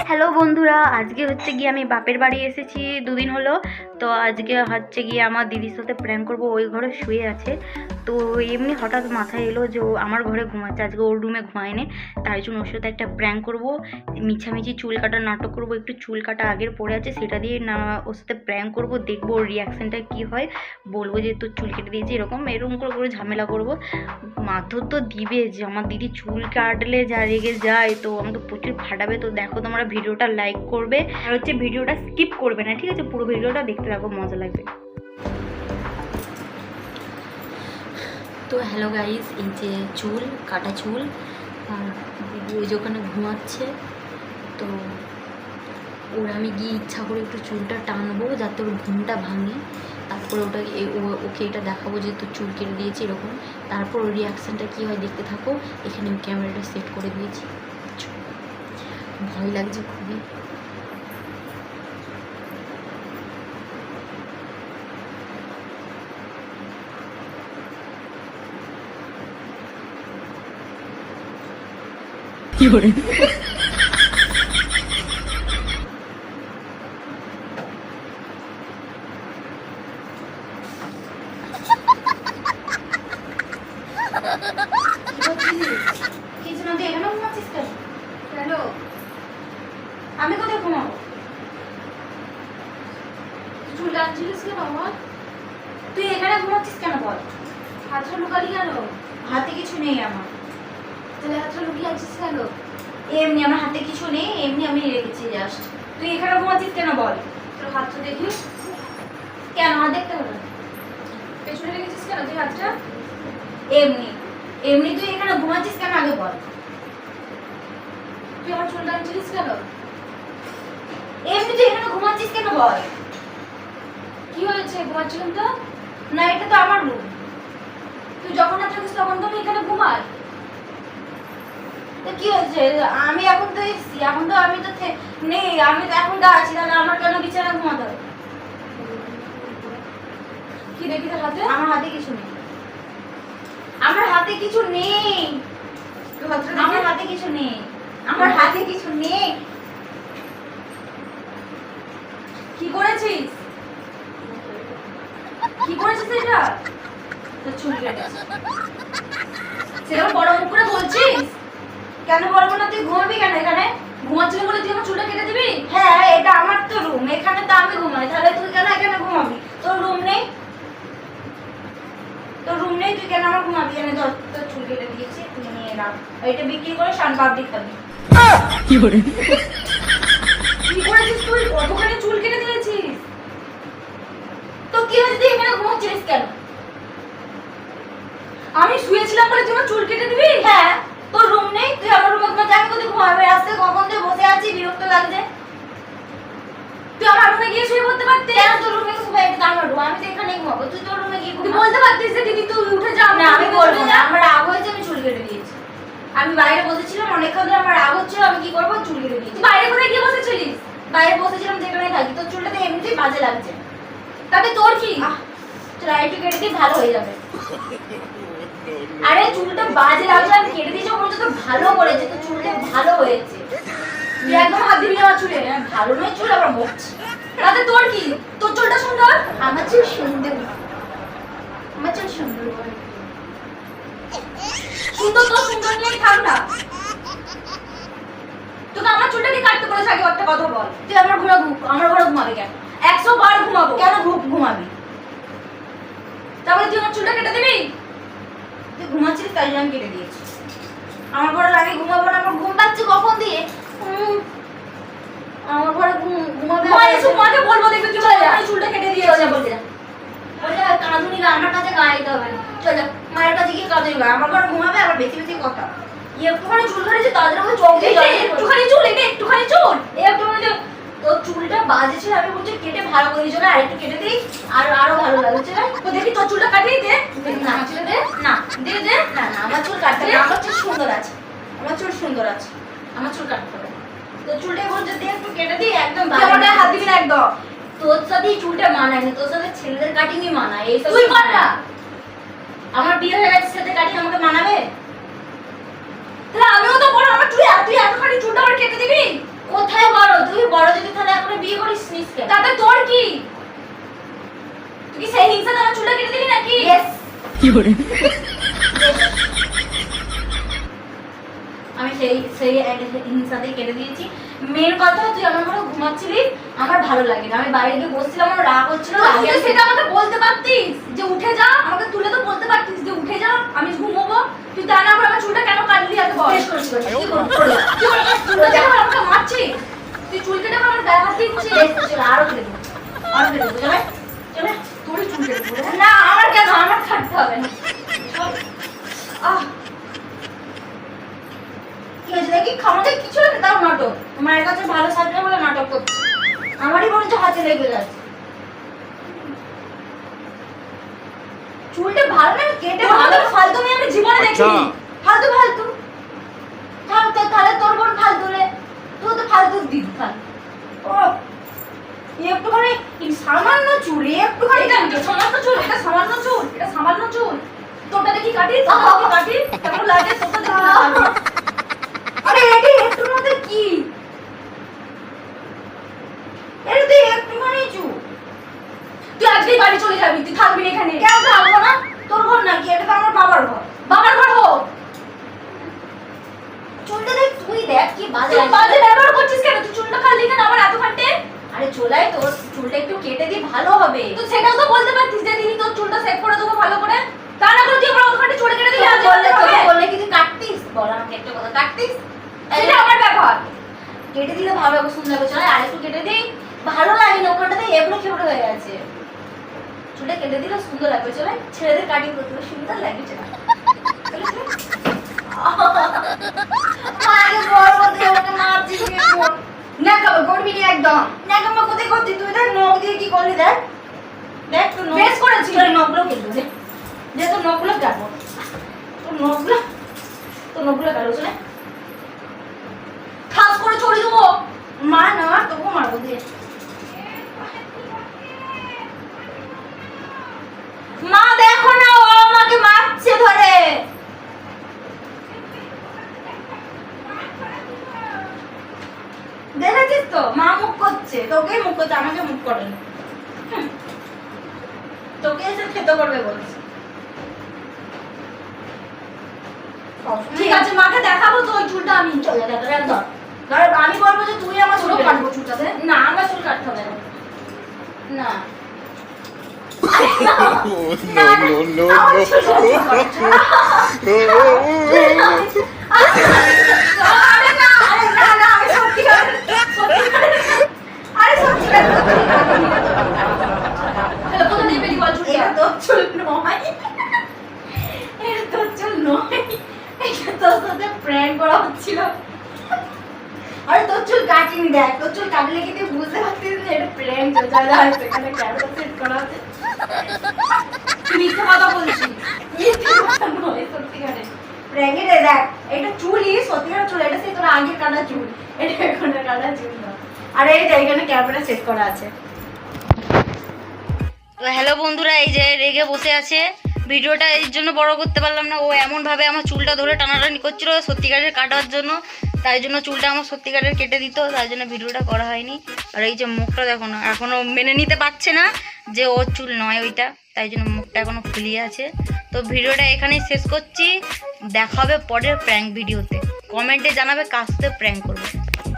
Hello বন্ধুরা, আজকে হচ্ছে গিয়ে আমি বাপের বাড়ি এসেছি, দুদিন হলো। তো আজকে হচ্ছে গিয়ে আমার দিদির সাথে প্র্যাঙ্ক করবো। ওই ঘরে শুয়ে আছে, তো এমনি হঠাৎ মাথায় এলো যে ও আমার ঘরে ঘুমাচ্ছে, আজকে ওর রুমে ঘুমায়নি, তাই জন্য ওর সাথে একটা প্র্যাঙ্ক করবো। মিছামিছি চুল কাটার নাটক করবো, একটু চুল কাটা আগের পড়ে আছে সেটা দিয়ে না ওর সাথে প্র্যাঙ্ক করবো, দেখবো ওর রিয়াকশানটা কী হয়। বলবো যে তোর চুল কেটে দিয়েছি, এরকম করে করে ঝামেলা করবো। মারধর তো দিবে, যে আমার দিদি চুল কাটলে যা রেগে যায়, তো আমাকে প্রচুর ফাটাবে। তো দেখো তোমরা ভিডিওটা লাইক করবে আর হচ্ছে ভিডিওটা স্কিপ করবে না, ঠিক আছে? পুরো ভিডিওটা দেখতে থাকো, মজা লাগবে। তো হ্যালো গাইস, এই যে চুল কাটা চুল, আর দিদি ওই যে ওখানে ঘুমাচ্ছে। তো ওর আমি গিয়ে ইচ্ছা করে একটু চুলটা টানবো যাতে ওর ঘুমটা ভাঙে, তারপরে ওকে এটা দেখাবো যে তোর চুল কেটে দিয়েছি এরকম। তারপর ওর রিয়াকশানটা কী হয় দেখতে থাকো। এখানে আমি ক্যামেরাটা সেট করে দিয়েছি, ভয় লাগছে খুবই। কি করে আমি কোথায় ঘুমাবো? চুল টানছিলিস কেন আমার? তুই এখানে ঘুমাচ্ছিস কেন বল? হাতটা লুকালি কেন? হাতে কিছু নেই আমার। তাহলে হাতটা লুকিয়ে আছিস কেন? এমনি আমার হাতে কিছু নেই, এমনি আমি রেখেছি জাস্ট। তুই এখানে ঘুমাচ্ছিস কেন বল? তোর হাতটা দেখি। কেন হাত দেখতে হবে? পেছনে রেখেছিস কেন তুই হাতটা? এমনি এমনি তুই এখানে ঘুমাচ্ছিস কেন আগে বল? তুই আমার চুল টানছিলিস কেন? এমনি তুই এখানে ঘুমাচ্ছিস কেন বল? কি হয়েছে? ঘুমাচ্ছিলাম তো। না, এটা তো আমার রুম। তুই যখন না থাকিস তখন তো আমি এখানে ঘুমাই। তো কি হয়েছে? আমি এখন তো এসেছি, এখন তো আমি তো নেই, আমি তো এখন তো আছি, তাহলে আমার কেন বিছানায় ঘুমাতে হবে? কি দেখি তোর হাতে? আমার হাতে কিছু নেই, আমার হাতে কিছু নেই, আমার হাতে কিছু নেই, আমার হাতে কিছু নেই। কি করেছিস? কি করেছিস এটা? তোর চুল কেটেছিস, সেটা বড় মুখ করে বলছিস? কেন বলবো না? তুই ঘুমাবি কেন এখানে? ঘুমাচ্ছিলি বলে তুই আমার চুলটা কেটে দিবি? হ্যাঁ, এটা আমার তো রুম, এখানে তো আমি ঘুমাই, তাহলে তুই কেন এখানে ঘুমাবি? তোর রুম নেই? তোর রুম নেই, তুই কেন আমার ঘুমাবি? এনে তোর চুল কেটে দিয়েছি, তুই নিয়ে রাখ, এটা বিক্রি করে শান পাবলিক খাবি। কি করে? কি করেছিস তুই? কতখানি চুল কেটে দিয়েছিস? তো কি হয়েছে? তুই এখানে ঘুমাচ্ছিস কেন? আমি শুয়েছিলাম বলে তুই আমার চুল কেটে দিবি? হ্যাঁ, তোর রুম নেই, তুই আমার রুমে ঘুমাতে, আমি কোথায় ঘুমাবো? রাস্তায় কখন তুই বসে আছি, বিরক্ত লাগছে। তুই আমার রুমে গিয়ে শুয়ে পড়তে পারতিস। কেন তোর রুমে ঘুমাই? এটা আমার রুম, আমি তো এখানেই ঘুমাবো, তুই তোর রুমে গিয়ে ঘুমা। তুই বলতে পারতিস যে দিদি তুই উঠে যা। না, আমি বলবো না, আমার রাগ হয়েছে, আমি চুল কেটে দিয়েছি। আমি বাইরে বসেছিলাম অনেকক্ষণ ধরে, আমার রাগ হচ্ছিল, আমি কি করবো? চুল কেটে দিয়েছি। তুই বাইরে কোথায় গিয়ে বসেছিলিস? বাইরে বসেছিলাম যেখানে থাকি। তোর চুলটাতে এমনিতেই বাজে লাগছে, তাতে তোর কি? চল একটু কেটে দিই, ভালো হয়ে যাবে। আরে চুলটা বাজে লাগছে, আমি কেটে দিয়েছি, মনে হচ্ছে তো ভালো করেছে, তো চুলটা ভালো হয়েছে। তুই একদম হাত দিবি আমার চুলে, ভালো নয় চুল আবার বকছি, তাতে তোর কি? তোর চুলটা সুন্দর, আমার চুল সুন্দর, আমার চুল সুন্দর সুন্দর, তোর সুন্দর নিয়ে থাক না। তোকে আমার চুলটাকে কাটতে বলেছে আগে একটা কথা বল। তুই আমার ঘরে ঘুমাবি কেন? 100 বার ঘুমাবো। কেন ঘুমাবি? তাহলে তুই আমার চুলটা কেটে দিবি? তুই ঘুমাচ্ছিস তাই আমি কেটে দিয়েছি। আমার ঘরে লাগে ঘুমাবো না? আমার ঘুম পাচ্ছে কখন দিয়ে? আমার ঘরে ঘুমাবে, মাকে বলবো, দেখবি তুই চুলটা কেটে দিয়ে যা। বলতে যা, কাঁদুনি না, আমার কাছে গাইতে হবে না। চল যা, মায়ের কাছে গিয়ে কাঁদুনি গা। আমার ঘরে ঘুমাবে, আবার বেশি বেশি কথা। একটুখানি চুল ধরেছে তাদের মধ্যে চোখ দিয়ে একটুখানি চুল, এটা একটুখানি চুল, একটুখানি চুল। তোর চুলটা বাজে ছিল, আমি বলছি কেটে ভালো করে দিই, আর একটু কেটে দিই, আর আরো ভালো লাগছে না। তো দেখি তোর চুলটা কাটিয়ে দে। না চুলে দে, না দে দে। না না, আমার চুল কাটতে হবে, আমার চুল সুন্দর আছে, আমার চুল সুন্দর আছে, আমার চুল কাটতে হবে। তোর চুলটা বলছে দে একটু কেটে দিই, একদম ভালো। হাত দিবি না একদম। তোর সাথে চুলটা মানায় না, তোর সাথে ছেলেদের কাটিংই মানায়। এই তুই কর না। আমার বিয়ে হয়ে গেছে, ছেলেদের কাটিং আমাকে মানাবে? তাহলে আমিও তো বড়, আমার তুই এতখানি চুলটা আমার কেটে দিবি? কোথায় বড়? তুই বড় যদি তাহলে এখন বিয়ে করিস নিস কেন? তাতে তোর কি? তুই কি সেই হিংসাতে আমার চুলটা কেটে দিবি নাকি? Yes. আমি সেই হিংসাতেই কেটে দিয়েছি। মেন কথা, তুই আমার ঘরে ঘুমাচ্ছিলি, আমার ভালো লাগে না। আমি বাইরে গিয়ে বসছিলাম, আমার রাগ হচ্ছিল। তুই তো সেটা আমাকে বলতে পারতিস যে উঠে যা, আমাকে তুলে তো বলতে পারতিস যে উঠে যা, আমি ঘুমোবো। তুই তা না করে আমার চুলটা কেন কাটলি এত বড়? বেশ করেছিস, কি করবো? তুই আমার চুলটা কেটে আমাকে মারছিস, তুই চুল কেটে আমার গায়ে হাত দিচ্ছিস। আরো কেটে দেবো, আরো কেটে দেবো। চলে চলে, তোরই চুল কেটে দেবো। না আমার কেন, আমার কাটতে হবে না। আহ, কি হয়েছে দেখি? খামাতে কিছু না, তাও নাটক। মায়ের কাছে ভালো সাজবে বলে নাটক করছে। আমারই মনে হচ্ছে হাতে লেগে যাচ্ছে। চুলটা ভালো না, কেটে তোর ভালো। মতো ফালতু মেয়ে আমি জীবনে দেখিনি। ফালতু ফালতু তাহলে তোর বোন ফালতু রে, তুই তো ফালতু দিদি ফালতু। ও একটুখানি সামান্য চুল, একটুখানি এটা সামান্য চুল, এটা সামান্য চুল, এটা সামান্য চুল। তোরটা দেখি কাটি, তোরটা কাটি, কেমন লাগে তোরটা দেখি। আরে এটি একটুর মধ্যে কি? এটা তুই একটুখানি চুল। তুই আজকেই বাড়ি চলে যাবি, তুই থাকবি না এখানে। কেন থাকবো না? তোর ঘর নাকি? এটা তো আমার বাবার ঘর। বাবার ঘর হোক। চুলটা দেখ, তুই দেখ কি বাজে তুই বাজে ব্যবহার করছিস কেন? তুই চুলটা কাটলি কেন আমার এত ঘন্টে? আরে চলাই, তোর চুলটা একটু কেটে দি, ভালো হবে। তুই সেটাও তো বলতে পারতিস যে দিদি তোর চুলটা সেট করে দেবো ভালো করে। তা না করে তুই আমার অত ঘন্টে চুল কেটে দিলি। আজ বললে কি তুই কাটতিস? বল আমাকে একটা কথা, কাটতিস? এটা আমার ব্যাপার। কেটে দিলে ভালো হবে, সুন্দর হবে। চলে আরেকটু কেটে দিই, ভালো লাগে না। ওখানটাতে এবড়ো খেবড়ো হয়ে আছে। চুলটা কেটে দিলে সুন্দর লাগবে। চলে ছেলেদের কাটিং করতে সুন্দর লাগবে। চলে আগে বল বলতে আমাকে মারছিস কেন? না করবি না একদম। নাকাম্মা কোথায় করছিস তুই? দেখ নখ দিয়ে কি করলি, দেখ দেখ তোর নখ বেশ করেছিস। তোর নখগুলো কেটে দে, যে তোর নখগুলো কাটবো। তোর নখগুলো কাটবো। চলে ঠাস করে ছড়ি দেবো। মা না, তোকে মারবো দিয়ে। মা দেখো না, ও আমাকে মারছে ধরে। দেখেছিস তো, মা মুখ করছে, তোকে মুখ করছে, আমাকে মুখ করে না। তোকে এসে খেতে করবে বলছে। ঠিক আছে, মাকে দেখাবো তো ওই চুলটা আমি। চলে গেল একদম। ধর আমি বলবো যে তুই আমার চুল চুলও কাটবো। কাটবো চুলটাতে। না, আমার চুল কাটতে হবে না। না No, no, no, আরে না, আমি সত্যি করে আরে সত্যি করে হ্যালো, কোথা দিয়ে পেলি বল চুলটা? এটা তোর চুল নয়, এটা তোর চুল নয়, এটা তোর সাথে প্র্যাঙ্ক করা হচ্ছিল। আরে তোর চুল কাটিনি, দেখ তোর চুল কাটলে কি তুই বুঝতে পারছিস না এটা প্র্যাঙ্ক চলে আছে, এখানে ক্যামেরা সেট করা আছে। তুই মিথ্যে কথা বলছিস। মিথ্যে কথা নয়, সত্যিকারে প্র্যাঙ্কে রে। দেখ এটা চুলই, সত্যিকারের চুল। এটা সেই তোর আগে কাটা চুল, এটা এখনের কাটা চুল না। আর এইটা এখানে ক্যামেরা সেট করা আছে। তো হ্যালো বন্ধুরা, এই যে রেগে বসে আছে। ভিডিওটা এর জন্য বড় করতে পারলাম না। ও এমনভাবে আমার চুলটা ধরে টানাটানি করছিল সত্যিকারের কাটার জন্য, তাই জন্য চুলটা আমার সত্যিকারের কেটে দিত, তাই জন্য ভিডিওটা করা হয়নি। আর এই যে মুখটা দেখো না, এখনও মেনে নিতে পারছে না যে ওর চুল নয় ওইটা, তাই জন্য মুখটা এখনও ফুলিয়ে আছে। তো ভিডিওটা এখানেই শেষ করছি। দেখা হবে পরের প্র্যাঙ্ক ভিডিওতে। কমেন্টে জানাবে কার সাথে প্র্যাঙ্ক করবে।